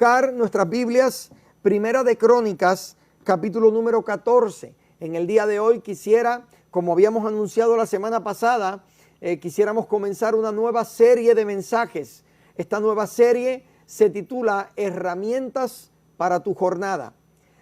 buscar nuestras Biblias, Primera de Crónicas, capítulo número 14. En el día de hoy quisiera, como habíamos anunciado la semana pasada, quisiéramos comenzar una nueva serie de mensajes. Esta nueva serie se titula Herramientas para tu jornada.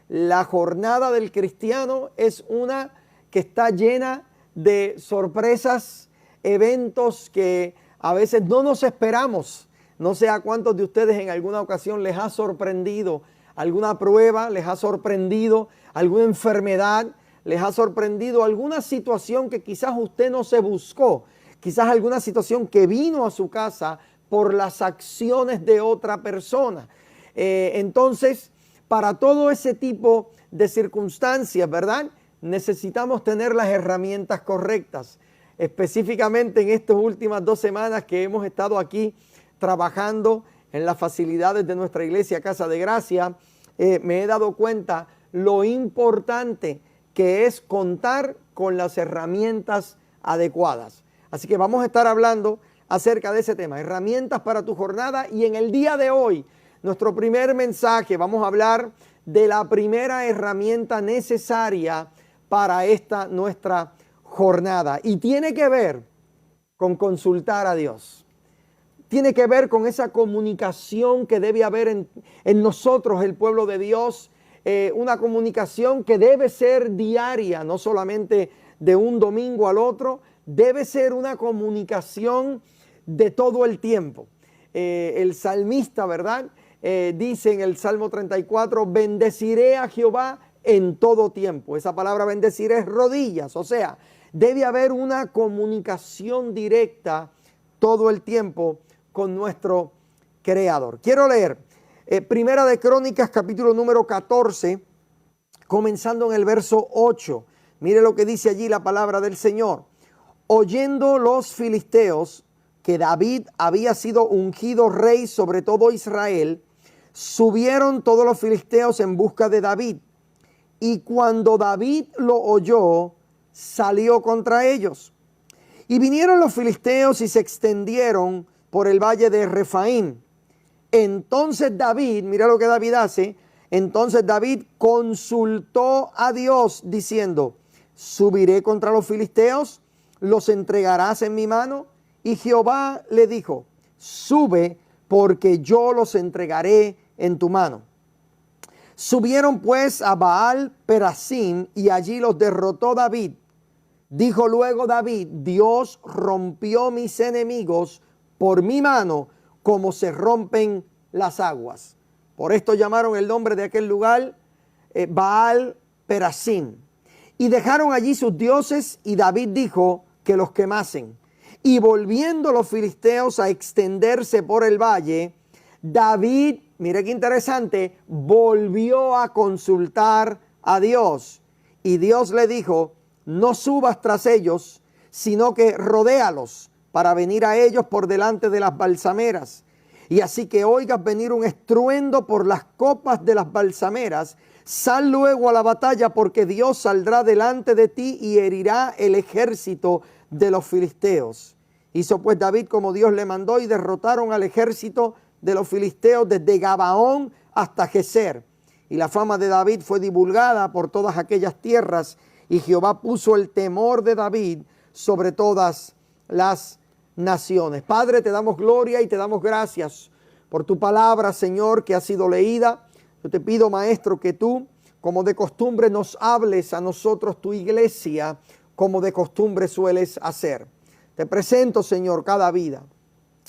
La jornada del cristiano es una que está llena de sorpresas, eventos que a veces no nos esperamos. No sé a cuántos de ustedes en alguna ocasión les ha sorprendido alguna prueba, les ha sorprendido alguna enfermedad, les ha sorprendido alguna situación que quizás usted no se buscó, quizás alguna situación que vino a su casa por las acciones de otra persona. Entonces, para todo ese tipo de circunstancias, ¿verdad? Necesitamos tener las herramientas correctas. Específicamente en estas últimas 2 semanas que hemos estado aquí trabajando en las facilidades de nuestra iglesia Casa de Gracia, me he dado cuenta lo importante que es contar con las herramientas adecuadas. Así que vamos a estar hablando acerca de ese tema, herramientas para tu jornada. Y en el día de hoy, nuestro primer mensaje, vamos a hablar de la primera herramienta necesaria para esta nuestra jornada. Y tiene que ver con consultar a Dios. Tiene que ver con esa comunicación que debe haber en nosotros, el pueblo de Dios. Una comunicación que debe ser diaria, no solamente de un domingo al otro. Debe ser una comunicación de todo el tiempo. El salmista, ¿verdad? Dice en el Salmo 34, bendeciré a Jehová en todo tiempo. Esa palabra bendecir es rodillas, o sea, debe haber una comunicación directa todo el tiempo con nuestro Creador. Quiero leer Primera de Crónicas, capítulo número 14, comenzando en el verso 8. Mire lo que dice allí la palabra del Señor. Oyendo los filisteos que David había sido ungido rey sobre todo Israel, subieron todos los filisteos en busca de David. Y cuando David lo oyó, salió contra ellos. Y vinieron los filisteos y se extendieron por el valle de Refaim. Entonces David, mira lo que David hace, entonces David consultó a Dios diciendo, subiré contra los filisteos, los entregarás en mi mano. Y Jehová le dijo, sube, porque yo los entregaré en tu mano. Subieron pues a Baal Perasim y allí los derrotó David. Dijo luego David, Dios rompió mis enemigos por mi mano, como se rompen las aguas. Por esto llamaron el nombre de aquel lugar Baal Perasim. Y dejaron allí sus dioses, y David dijo que los quemasen. Y volviendo los filisteos a extenderse por el valle, David, mire qué interesante, volvió a consultar a Dios. Y Dios le dijo, no subas tras ellos, sino que rodéalos para venir a ellos por delante de las balsameras. Y así que oigas venir un estruendo por las copas de las balsameras, sal luego a la batalla, porque Dios saldrá delante de ti y herirá el ejército de los filisteos. Hizo pues David como Dios le mandó, y derrotaron al ejército de los filisteos desde Gabaón hasta Geser. Y la fama de David fue divulgada por todas aquellas tierras, y Jehová puso el temor de David sobre todas las naciones. Padre, te damos gloria y te damos gracias por tu palabra, Señor, que ha sido leída. Yo te pido, Maestro, que tú, como de costumbre, nos hables a nosotros, tu iglesia, como de costumbre sueles hacer. Te presento, Señor, cada vida.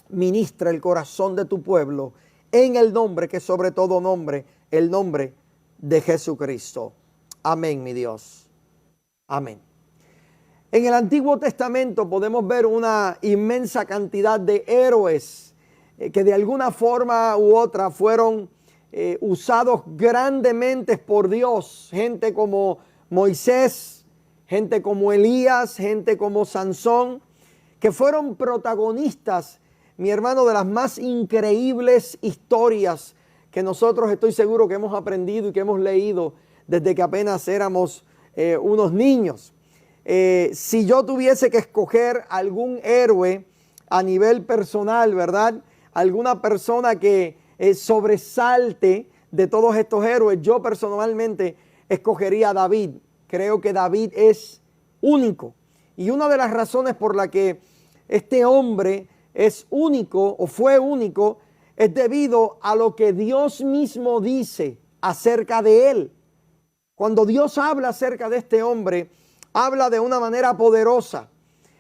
Ministra el corazón de tu pueblo en el nombre que sobre todo nombre, el nombre de Jesucristo. Amén, mi Dios. Amén. En el Antiguo Testamento podemos ver una inmensa cantidad de héroes que de alguna forma u otra fueron usados grandemente por Dios. Gente como Moisés, gente como Elías, gente como Sansón, que fueron protagonistas, mi hermano, de las más increíbles historias que nosotros estoy seguro que hemos aprendido y que hemos leído desde que apenas éramos unos niños. Si yo tuviese que escoger algún héroe a nivel personal, ¿verdad? Alguna persona que sobresalte de todos estos héroes, yo personalmente escogería a David. Creo que David es único. Y una de las razones por la que este hombre es único o fue único es debido a lo que Dios mismo dice acerca de él. Cuando Dios habla acerca de este hombre, habla de una manera poderosa.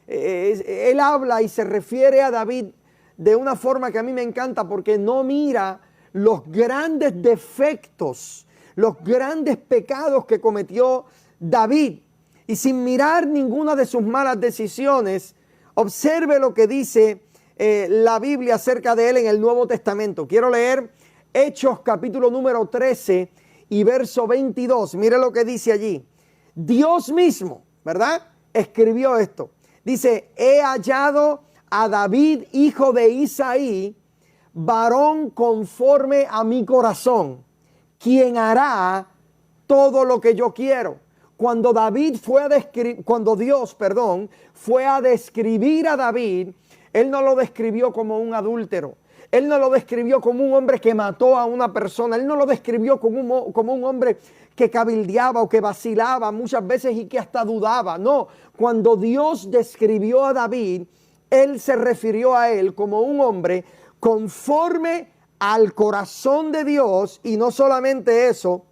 Él habla y se refiere a David de una forma que a mí me encanta, porque no mira los grandes defectos, los grandes pecados que cometió David. Y sin mirar ninguna de sus malas decisiones, observe lo que dice la Biblia acerca de él en el Nuevo Testamento. Quiero leer Hechos capítulo número 13 y verso 22. Mire lo que dice allí. Dios mismo, ¿verdad?, escribió esto. Dice: he hallado a David, hijo de Isaí, varón conforme a mi corazón, quien hará todo lo que yo quiero. Cuando Dios fue a describir a David, él no lo describió como un adúltero. Él no lo describió como un hombre que mató a una persona. Él no lo describió como un hombre que cabildeaba o que vacilaba muchas veces y que hasta dudaba. No, cuando Dios describió a David, él se refirió a él como un hombre conforme al corazón de Dios. Y no solamente eso,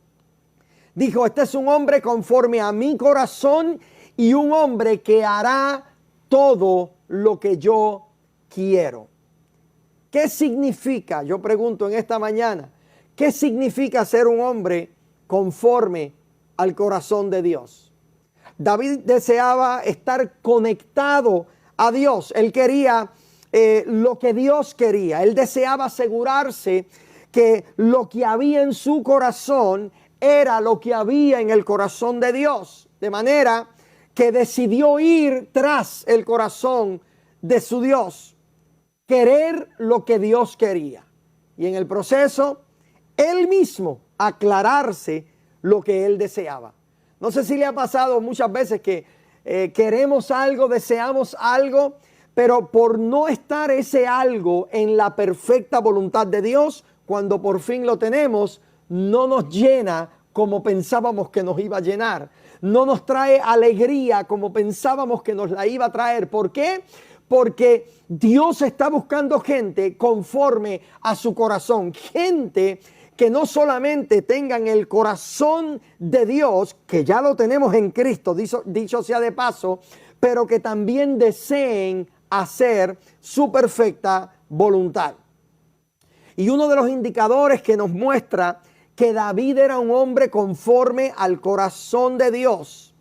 dijo: este es un hombre conforme a mi corazón y un hombre que hará todo lo que yo quiero. ¿Qué significa? Yo pregunto en esta mañana, ¿qué significa ser un hombre conforme al corazón de Dios? David deseaba estar conectado a Dios. Él quería lo que Dios quería. Él deseaba asegurarse que lo que había en su corazón era lo que había en el corazón de Dios. De manera que decidió ir tras el corazón de su Dios. Querer lo que Dios quería. Y en el proceso, él mismo aclararse lo que él deseaba. No sé si le ha pasado muchas veces que queremos algo, deseamos algo, pero por no estar ese algo en la perfecta voluntad de Dios, cuando por fin lo tenemos, no nos llena como pensábamos que nos iba a llenar. No nos trae alegría como pensábamos que nos la iba a traer. ¿Por qué? Porque Dios está buscando gente conforme a su corazón. Gente que no solamente tengan el corazón de Dios, que ya lo tenemos en Cristo, dicho sea de paso, pero que también deseen hacer su perfecta voluntad. Y uno de los indicadores que nos muestra que David era un hombre conforme al corazón de Dios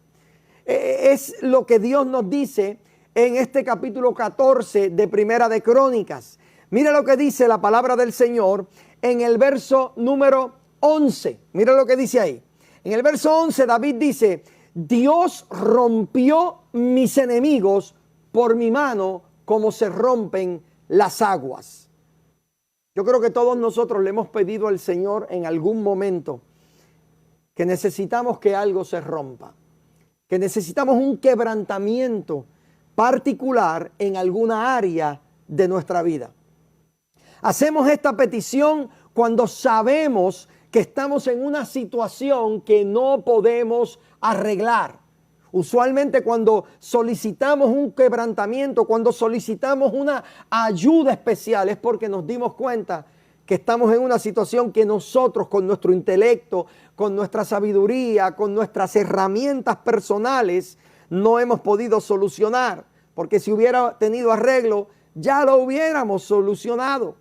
es lo que Dios nos dice en este capítulo 14 de Primera de Crónicas. Mira lo que dice la palabra del Señor en el verso número 11. Mira lo que dice ahí. En el verso 11 David dice: Dios rompió mis enemigos por mi mano como se rompen las aguas. Yo creo que todos nosotros le hemos pedido al Señor en algún momento que necesitamos que algo se rompa, que necesitamos un quebrantamiento particular en alguna área de nuestra vida. Hacemos esta petición cuando sabemos que estamos en una situación que no podemos arreglar. Usualmente cuando solicitamos un quebrantamiento, cuando solicitamos una ayuda especial, es porque nos dimos cuenta que estamos en una situación que nosotros, con nuestro intelecto, con nuestra sabiduría, con nuestras herramientas personales, no hemos podido solucionar. Porque si hubiera tenido arreglo, ya lo hubiéramos solucionado.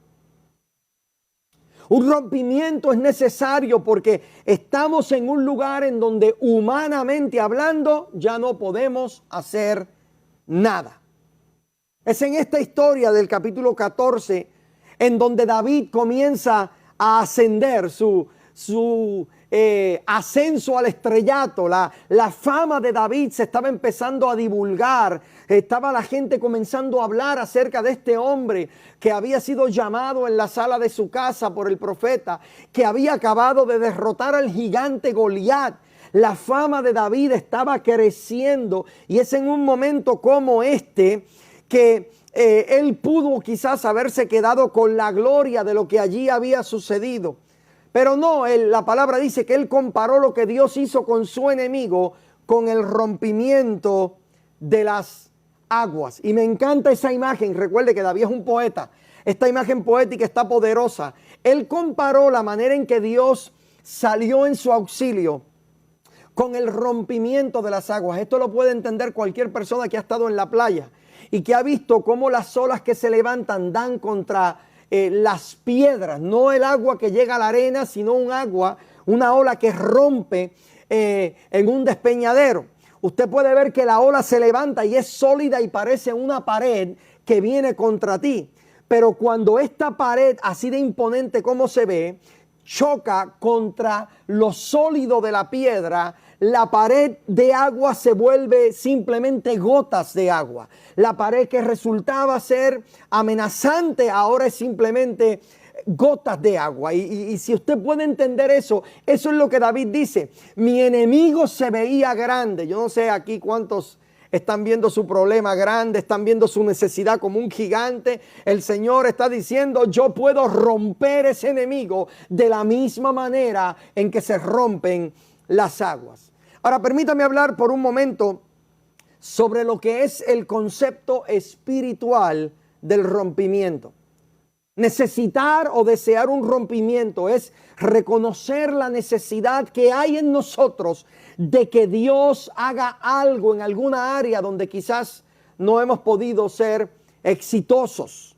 Un rompimiento es necesario porque estamos en un lugar en donde, humanamente hablando, ya no podemos hacer nada. Es en esta historia del capítulo 14 en donde David comienza a ascender su ascenso al estrellato. La fama de David se estaba empezando a divulgar. Estaba la gente comenzando a hablar acerca de este hombre que había sido llamado en la sala de su casa por el profeta, que había acabado de derrotar al gigante Goliat. La fama de David estaba creciendo, y es en un momento como este que él pudo quizás haberse quedado con la gloria de lo que allí había sucedido. Pero no, la palabra dice que él comparó lo que Dios hizo con su enemigo con el rompimiento de las aguas. Y me encanta esa imagen. Recuerde que David es un poeta. Esta imagen poética está poderosa. Él comparó la manera en que Dios salió en su auxilio con el rompimiento de las aguas. Esto lo puede entender cualquier persona que ha estado en la playa y que ha visto cómo las olas que se levantan dan contra las piedras. No el agua que llega a la arena, sino una ola que rompe en un despeñadero. Usted puede ver que la ola se levanta y es sólida y parece una pared que viene contra ti. Pero cuando esta pared, así de imponente como se ve, choca contra lo sólido de la piedra, la pared de agua se vuelve simplemente gotas de agua. La pared que resultaba ser amenazante ahora es simplemente gotas de agua. Y si usted puede entender eso, eso es lo que David dice. Mi enemigo se veía grande. Yo no sé aquí cuántos están viendo su problema grande, están viendo su necesidad como un gigante. El Señor está diciendo, yo puedo romper ese enemigo de la misma manera en que se rompen las aguas. Ahora permítame hablar por un momento sobre lo que es el concepto espiritual del rompimiento. Necesitar o desear un rompimiento es reconocer la necesidad que hay en nosotros de que Dios haga algo en alguna área donde quizás no hemos podido ser exitosos.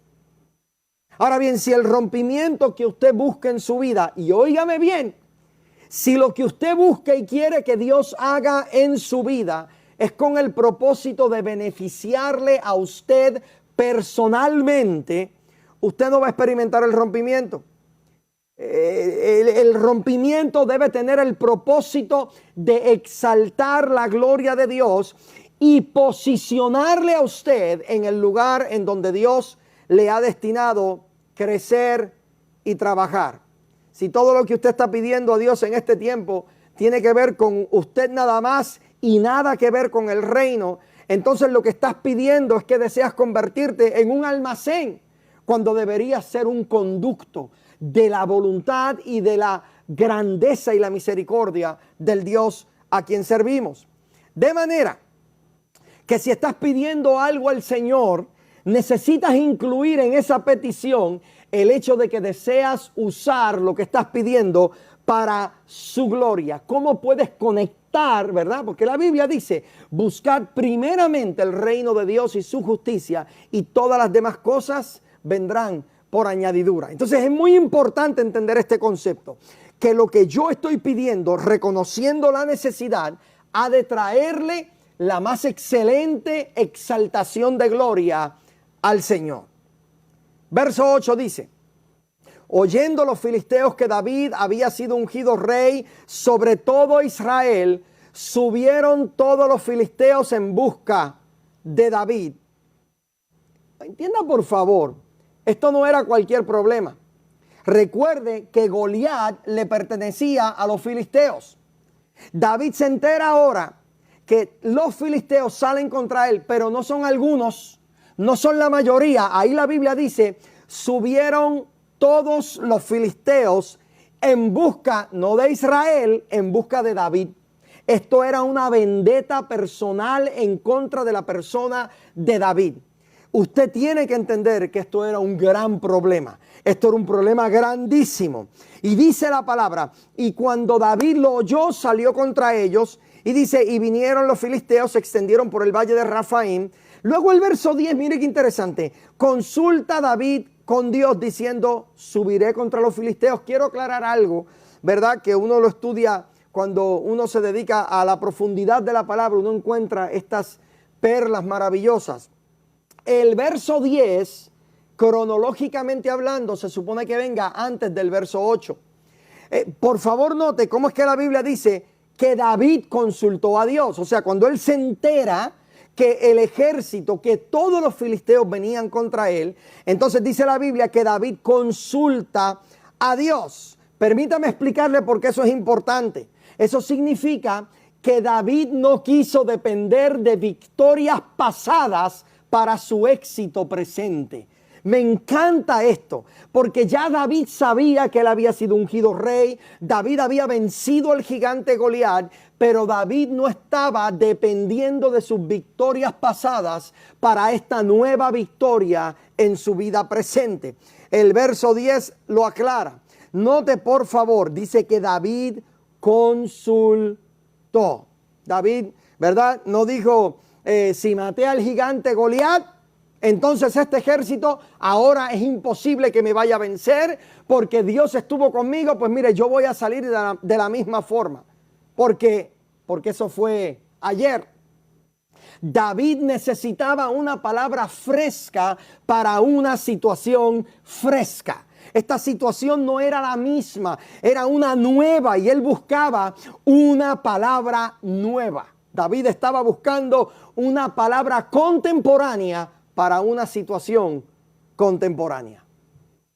Ahora bien, si el rompimiento que usted busca en su vida, y óigame bien, si lo que usted busca y quiere que Dios haga en su vida es con el propósito de beneficiarle a usted personalmente, usted no va a experimentar el rompimiento. El rompimiento debe tener el propósito de exaltar la gloria de Dios y posicionarle a usted en el lugar en donde Dios le ha destinado crecer y trabajar. Si todo lo que usted está pidiendo a Dios en este tiempo tiene que ver con usted nada más y nada que ver con el reino, entonces lo que estás pidiendo es que deseas convertirte en un almacén, cuando debería ser un conducto de la voluntad y de la grandeza y la misericordia del Dios a quien servimos. De manera que si estás pidiendo algo al Señor, necesitas incluir en esa petición el hecho de que deseas usar lo que estás pidiendo para su gloria. ¿Cómo puedes conectar, verdad? Porque la Biblia dice, buscad primeramente el reino de Dios y su justicia, y todas las demás cosas vendrán por añadidura. Entonces es muy importante entender este concepto, que lo que yo estoy pidiendo, reconociendo la necesidad, ha de traerle la más excelente exaltación de gloria al Señor. Verso 8 dice, oyendo los filisteos que David había sido ungido rey sobre todo Israel, subieron todos los filisteos en busca de David. Entienda por favor, esto no era cualquier problema. Recuerde que Goliat le pertenecía a los filisteos. David se entera ahora que los filisteos salen contra él, pero no son algunos, no son la mayoría. Ahí la Biblia dice, subieron todos los filisteos en busca, no de Israel, en busca de David. Esto era una vendetta personal en contra de la persona de David. Usted tiene que entender que esto era un gran problema. Esto era un problema grandísimo. Y dice la palabra, y cuando David lo oyó, salió contra ellos. Y dice, y vinieron los filisteos, se extendieron por el valle de Rafaim. Luego el verso 10, mire qué interesante. Consulta David con Dios diciendo, subiré contra los filisteos. Quiero aclarar algo, ¿verdad? Que uno lo estudia cuando uno se dedica a la profundidad de la palabra. Uno encuentra estas perlas maravillosas. El verso 10, cronológicamente hablando, se supone que venga antes del verso 8. Por favor, note cómo es que la Biblia dice que David consultó a Dios. O sea, cuando él se entera que el ejército, que todos los filisteos venían contra él, entonces dice la Biblia que David consulta a Dios. Permítame explicarle por qué eso es importante. Eso significa que David no quiso depender de victorias pasadas para su éxito presente. Me encanta esto, porque ya David sabía que él había sido ungido rey, David había vencido al gigante Goliat, pero David no estaba dependiendo de sus victorias pasadas para esta nueva victoria en su vida presente. El verso 10 lo aclara. Note por favor, dice que David consultó. David, ¿verdad? No dijo, si maté al gigante Goliat, entonces este ejército ahora es imposible que me vaya a vencer porque Dios estuvo conmigo. Pues mire, yo voy a salir de la misma forma. Porque eso fue ayer. David necesitaba una palabra fresca para una situación fresca. Esta situación no era la misma, era una nueva y él buscaba una palabra nueva. David estaba buscando una palabra contemporánea para una situación contemporánea.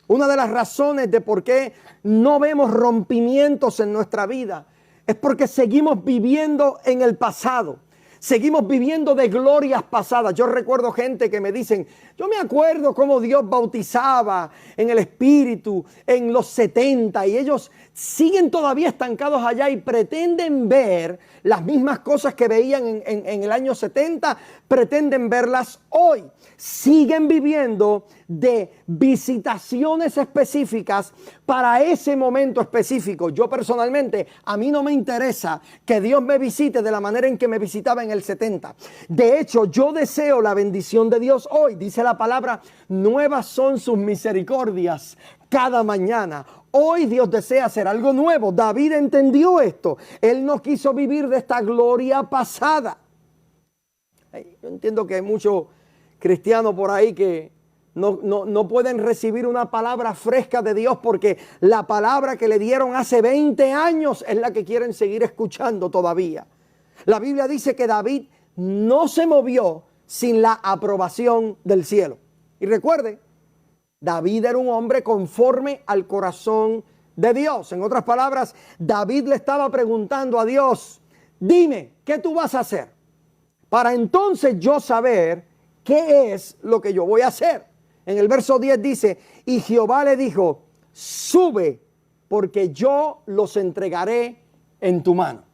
Una de las razones de por qué no vemos rompimientos en nuestra vida es porque seguimos viviendo en el pasado. Seguimos viviendo de glorias pasadas. Yo recuerdo gente que me dicen, yo me acuerdo cómo Dios bautizaba en el Espíritu en los 70 y ellos siguen todavía estancados allá y pretenden ver las mismas cosas que veían en el año 70, pretenden verlas hoy. Siguen viviendo de visitaciones específicas para ese momento específico. Yo personalmente, a mí no me interesa que Dios me visite de la manera en que me visitaba en el 70. De hecho, yo deseo la bendición de Dios hoy. Dice la palabra, nuevas son sus misericordias cada mañana. Hoy Dios desea hacer algo nuevo. David entendió esto. Él no quiso vivir de esta gloria pasada. Yo entiendo que hay muchos cristianos por ahí que no pueden recibir una palabra fresca de Dios porque la palabra que le dieron hace 20 años es la que quieren seguir escuchando todavía. La Biblia dice que David no se movió sin la aprobación del cielo. Y recuerde, David era un hombre conforme al corazón de Dios. En otras palabras, David le estaba preguntando a Dios, dime, ¿qué tú vas a hacer? Para entonces yo saber qué es lo que yo voy a hacer. En el verso 10 dice, y Jehová le dijo, sube, porque yo los entregaré en tu mano.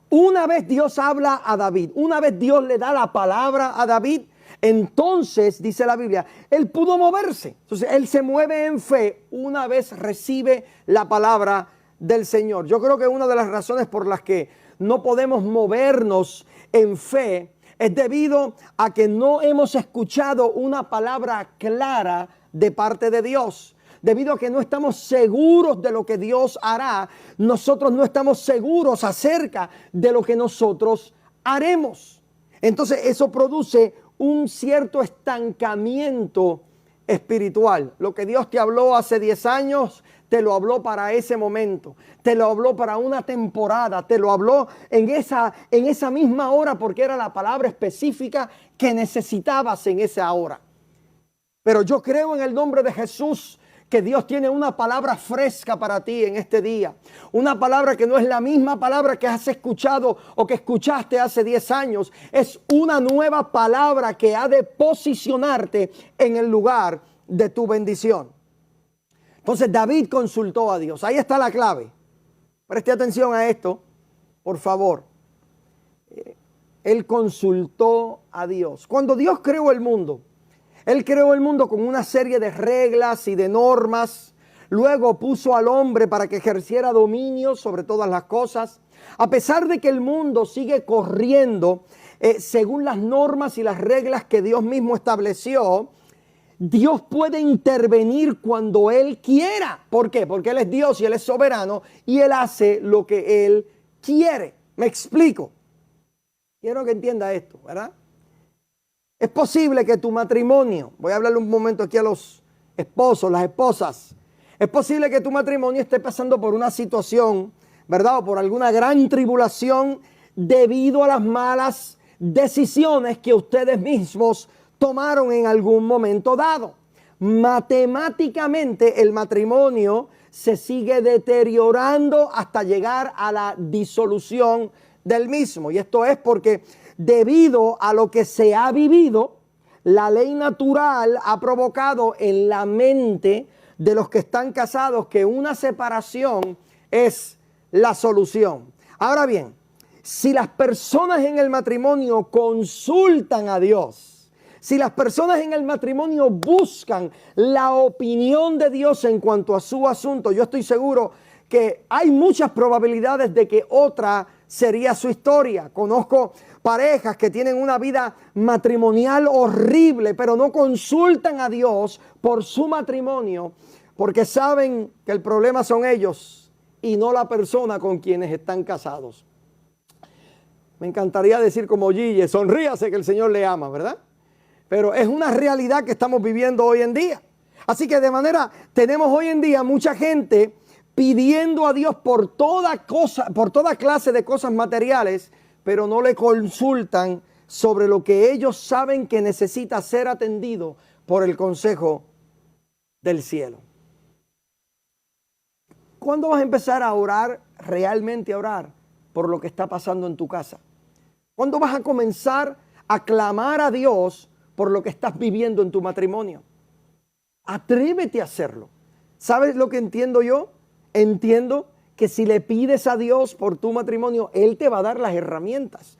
Una vez Dios habla a David, una vez Dios le da la palabra a David, entonces, dice la Biblia, él pudo moverse. Entonces, él se mueve en fe una vez recibe la palabra del Señor. Yo creo que una de las razones por las que no podemos movernos en fe es debido a que no hemos escuchado una palabra clara de parte de Dios. Debido a que no estamos seguros de lo que Dios hará, nosotros no estamos seguros acerca de lo que nosotros haremos. Entonces eso produce un cierto estancamiento espiritual. Lo que Dios te habló hace 10 años, te lo habló para ese momento, te lo habló para una temporada, te lo habló en esa misma hora porque era la palabra específica que necesitabas en esa hora. Pero yo creo en el nombre de Jesús que Dios tiene una palabra fresca para ti en este día. Una palabra que no es la misma palabra que has escuchado o que escuchaste hace 10 años. Es una nueva palabra que ha de posicionarte en el lugar de tu bendición. Entonces David consultó a Dios. Ahí está la clave. Preste atención a esto, por favor. Él consultó a Dios. Cuando Dios creó el mundo, Él creó el mundo con una serie de reglas y de normas. Luego puso al hombre para que ejerciera dominio sobre todas las cosas. A pesar de que el mundo sigue corriendo según las normas y las reglas que Dios mismo estableció, Dios puede intervenir cuando Él quiera. ¿Por qué? Porque Él es Dios y Él es soberano y Él hace lo que Él quiere. Me explico. Quiero que entienda esto, ¿verdad? Es posible que tu matrimonio, voy a hablarle un momento aquí a los esposos, las esposas. Es posible que tu matrimonio esté pasando por una situación, ¿verdad? O por alguna gran tribulación debido a las malas decisiones que ustedes mismos tomaron en algún momento dado. Matemáticamente el matrimonio se sigue deteriorando hasta llegar a la disolución del mismo. Y esto es porque debido a lo que se ha vivido, la ley natural ha provocado en la mente de los que están casados que una separación es la solución. Ahora bien, si las personas en el matrimonio consultan a Dios, si las personas en el matrimonio buscan la opinión de Dios en cuanto a su asunto, yo estoy seguro que hay muchas probabilidades de que otra sería su historia. Conozco parejas que tienen una vida matrimonial horrible, pero no consultan a Dios por su matrimonio, porque saben que el problema son ellos y no la persona con quienes están casados. Me encantaría decir como Gille, sonríase que el Señor le ama, ¿verdad? Pero es una realidad que estamos viviendo hoy en día. Así que de manera, tenemos hoy en día mucha gente pidiendo a Dios por toda clase de cosas materiales, pero no le consultan sobre lo que ellos saben que necesita ser atendido por el consejo del cielo. ¿Cuándo vas a empezar a orar, realmente a orar por lo que está pasando en tu casa? ¿Cuándo vas a comenzar a clamar a Dios por lo que estás viviendo en tu matrimonio? Atrévete a hacerlo. ¿Sabes lo que entiendo yo? Entiendo que si le pides a Dios por tu matrimonio, Él te va a dar las herramientas.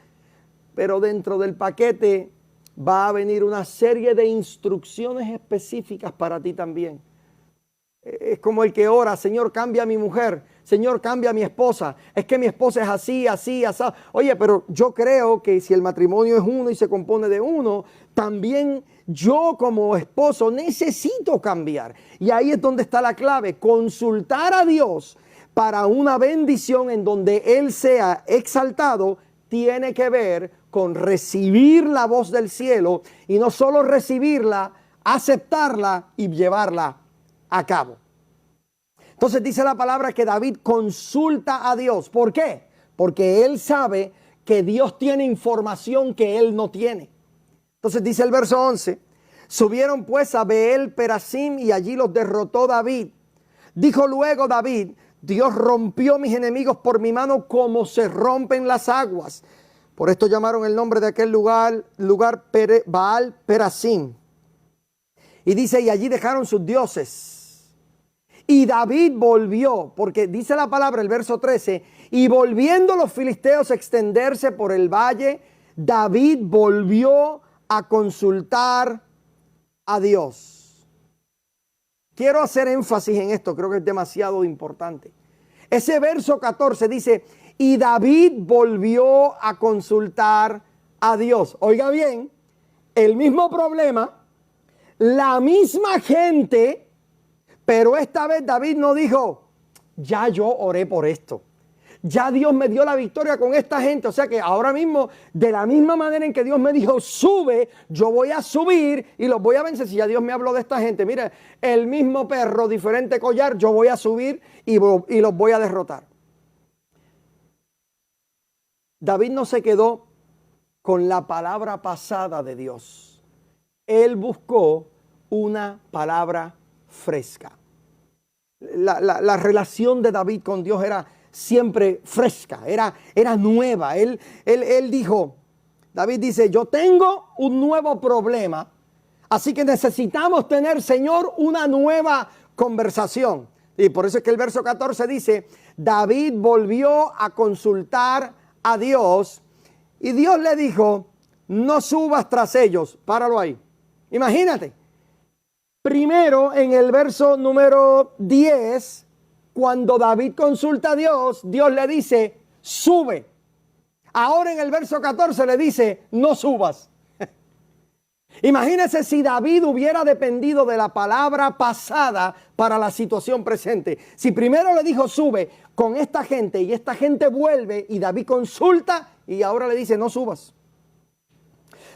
Pero dentro del paquete va a venir una serie de instrucciones específicas para ti también. Es como el que ora, Señor, cambia a mi mujer, Señor, cambia a mi esposa. Es que mi esposa es así, así, así. Oye, pero yo creo que si el matrimonio es uno y se compone de uno, también yo como esposo necesito cambiar. Y ahí es donde está la clave, consultar a Dios para una bendición en donde Él sea exaltado, tiene que ver con recibir la voz del cielo y no solo recibirla, aceptarla y llevarla a cabo. Entonces dice la palabra que David consulta a Dios. ¿Por qué? Porque él sabe que Dios tiene información que él no tiene. Entonces dice el verso 11, subieron pues a Beel Perasim y allí los derrotó David. Dijo luego David, Dios rompió mis enemigos por mi mano como se rompen las aguas. Por esto llamaron el nombre de aquel lugar Baal Perasim. Y dice, y allí dejaron sus dioses. Y David volvió, porque dice la palabra, el verso 13, y volviendo los filisteos a extenderse por el valle, David volvió a consultar a Dios. Quiero hacer énfasis en esto, creo que es demasiado importante. Ese verso 14 dice, y David volvió a consultar a Dios. Oiga bien, el mismo problema, la misma gente, pero esta vez David no dijo, ya yo oré por esto. Ya Dios me dio la victoria con esta gente. O sea que ahora mismo, de la misma manera en que Dios me dijo, sube, yo voy a subir y los voy a vencer. Si ya Dios me habló de esta gente, mire, el mismo perro, diferente collar, yo voy a subir y los voy a derrotar. David no se quedó con la palabra pasada de Dios. Él buscó una palabra fresca. La relación de David con Dios era siempre fresca, era nueva. Él dijo, David dice, yo tengo un nuevo problema, así que necesitamos tener, Señor, una nueva conversación. Y por eso es que el verso 14 dice, David volvió a consultar a Dios y Dios le dijo, no subas tras ellos. Páralo ahí. Imagínate. Primero, en el verso número 10, cuando David consulta a Dios, Dios le dice, sube. Ahora en el verso 14 le dice, no subas. Imagínese si David hubiera dependido de la palabra pasada para la situación presente. Si primero le dijo, sube con esta gente y esta gente vuelve y David consulta y ahora le dice, no subas.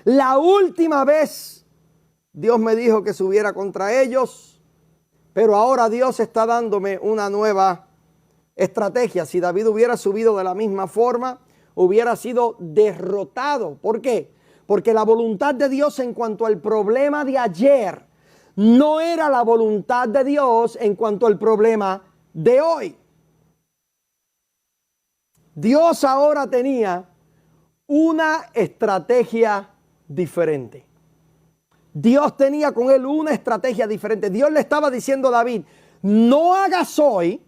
La última vez Dios me dijo que subiera contra ellos, pero ahora Dios está dándome una nueva estrategia. Si David hubiera subido de la misma forma, hubiera sido derrotado. ¿Por qué? Porque la voluntad de Dios en cuanto al problema de ayer no era la voluntad de Dios en cuanto al problema de hoy. Dios ahora tenía una estrategia diferente. Dios tenía con él una estrategia diferente. Dios le estaba diciendo a David, no hagas hoy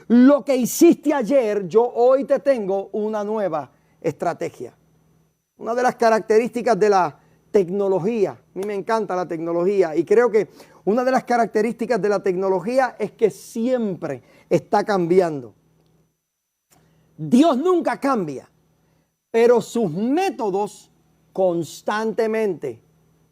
lo que hiciste ayer, yo hoy te tengo una nueva estrategia. Una de las características de la tecnología, a mí me encanta la tecnología y creo que una de las características de la tecnología es que siempre está cambiando. Dios nunca cambia, pero sus métodos constantemente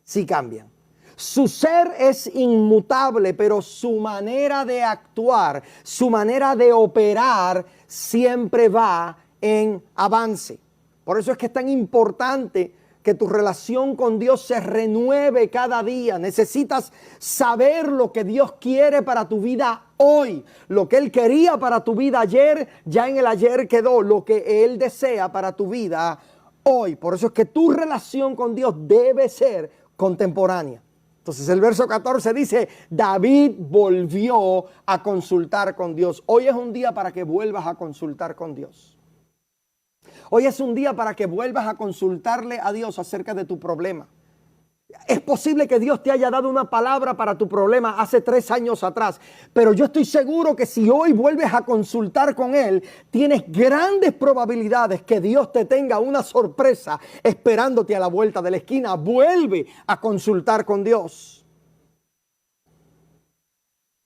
sí cambian. Su ser es inmutable, pero su manera de actuar, su manera de operar siempre va en avance. Por eso es que es tan importante que tu relación con Dios se renueve cada día. Necesitas saber lo que Dios quiere para tu vida hoy. Lo que Él quería para tu vida ayer, ya en el ayer quedó. Lo que Él desea para tu vida hoy. Por eso es que tu relación con Dios debe ser contemporánea. Entonces el verso 14 dice, David volvió a consultar con Dios. Hoy es un día para que vuelvas a consultar con Dios. Hoy es un día para que vuelvas a consultarle a Dios acerca de tu problema. Es posible que Dios te haya dado una palabra para tu problema hace 3 años atrás, pero yo estoy seguro que si hoy vuelves a consultar con Él, tienes grandes probabilidades que Dios te tenga una sorpresa esperándote a la vuelta de la esquina. Vuelve a consultar con Dios.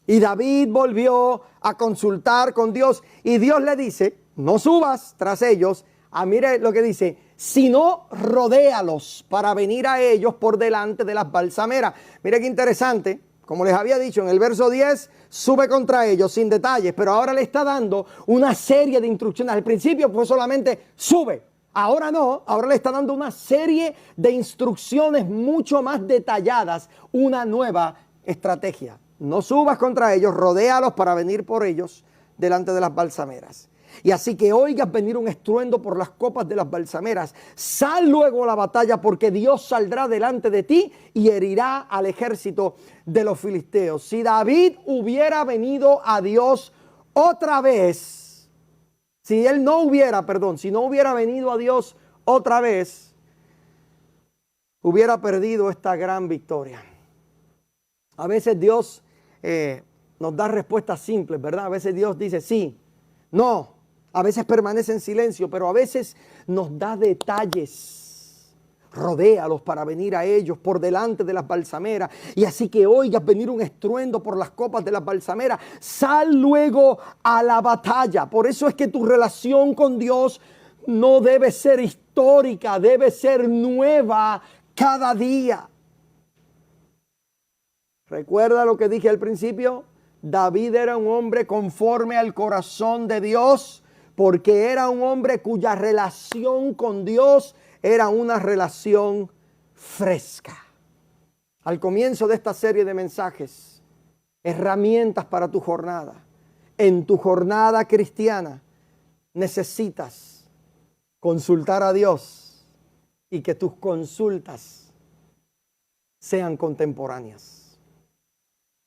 Y David volvió a consultar con Dios y Dios le dice, no subas tras ellos. Mire lo que dice, sino rodéalos para venir a ellos por delante de las balsameras. Mire qué interesante, como les había dicho en el verso 10, sube contra ellos sin detalles, pero ahora le está dando una serie de instrucciones. Al principio fue solamente sube, ahora no, ahora le está dando una serie de instrucciones mucho más detalladas, una nueva estrategia. No subas contra ellos, rodéalos para venir por ellos delante de las balsameras. Y así que oigas venir un estruendo por las copas de las balsameras. Sal luego a la batalla porque Dios saldrá delante de ti y herirá al ejército de los filisteos. Si David hubiera venido a Dios otra vez, si no hubiera venido a Dios otra vez, hubiera perdido esta gran victoria. A veces Dios nos da respuestas simples, ¿verdad? A veces Dios dice sí, no. A veces permanece en silencio, pero a veces nos da detalles. Rodéalos para venir a ellos por delante de las balsameras. Y así que oigas venir un estruendo por las copas de las balsameras. Sal luego a la batalla. Por eso es que tu relación con Dios no debe ser histórica, debe ser nueva cada día. ¿Recuerda lo que dije al principio? David era un hombre conforme al corazón de Dios, porque era un hombre cuya relación con Dios era una relación fresca. Al comienzo de esta serie de mensajes, herramientas para tu jornada. En tu jornada cristiana necesitas consultar a Dios y que tus consultas sean contemporáneas.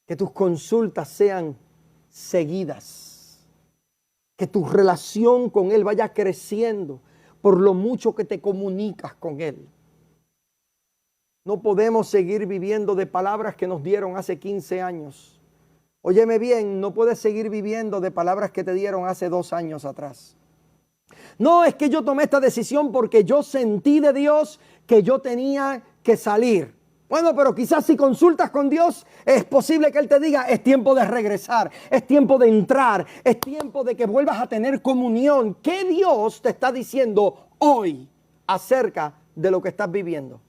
Que tus consultas sean seguidas. Que tu relación con Él vaya creciendo por lo mucho que te comunicas con Él. No podemos seguir viviendo de palabras que nos dieron hace 15 años. Óyeme bien, no puedes seguir viviendo de palabras que te dieron hace 2 años atrás. No, es que yo tomé esta decisión porque yo sentí de Dios que yo tenía que salir. Bueno, pero quizás si consultas con Dios, es posible que Él te diga, es tiempo de regresar, es tiempo de entrar, es tiempo de que vuelvas a tener comunión. ¿Qué Dios te está diciendo hoy acerca de lo que estás viviendo?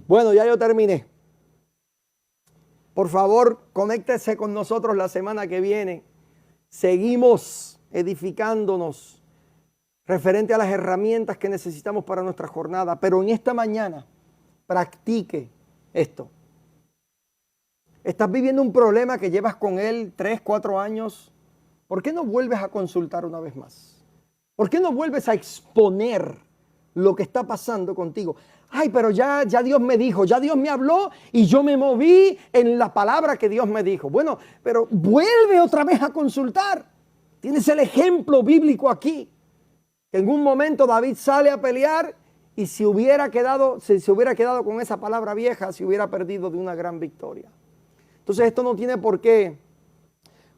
Bueno, ya yo terminé. Por favor, conéctese con nosotros la semana que viene. Seguimos edificándonos referente a las herramientas que necesitamos para nuestra jornada. Pero en esta mañana, practique esto. ¿Estás viviendo un problema que llevas con él 3, 4 años? ¿Por qué no vuelves a consultar una vez más? ¿Por qué no vuelves a exponer lo que está pasando contigo? Ay, pero ya Dios me dijo, ya Dios me habló y yo me moví en la palabra que Dios me dijo. Bueno, pero vuelve otra vez a consultar. Tienes el ejemplo bíblico aquí. Que en un momento David sale a pelear Y si hubiera quedado, si se hubiera quedado con esa palabra vieja, se hubiera perdido de una gran victoria. Entonces esto no tiene por qué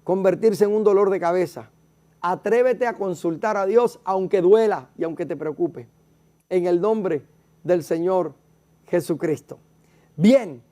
convertirse en un dolor de cabeza. Atrévete a consultar a Dios, aunque duela y aunque te preocupe. En el nombre del Señor Jesucristo. Bien,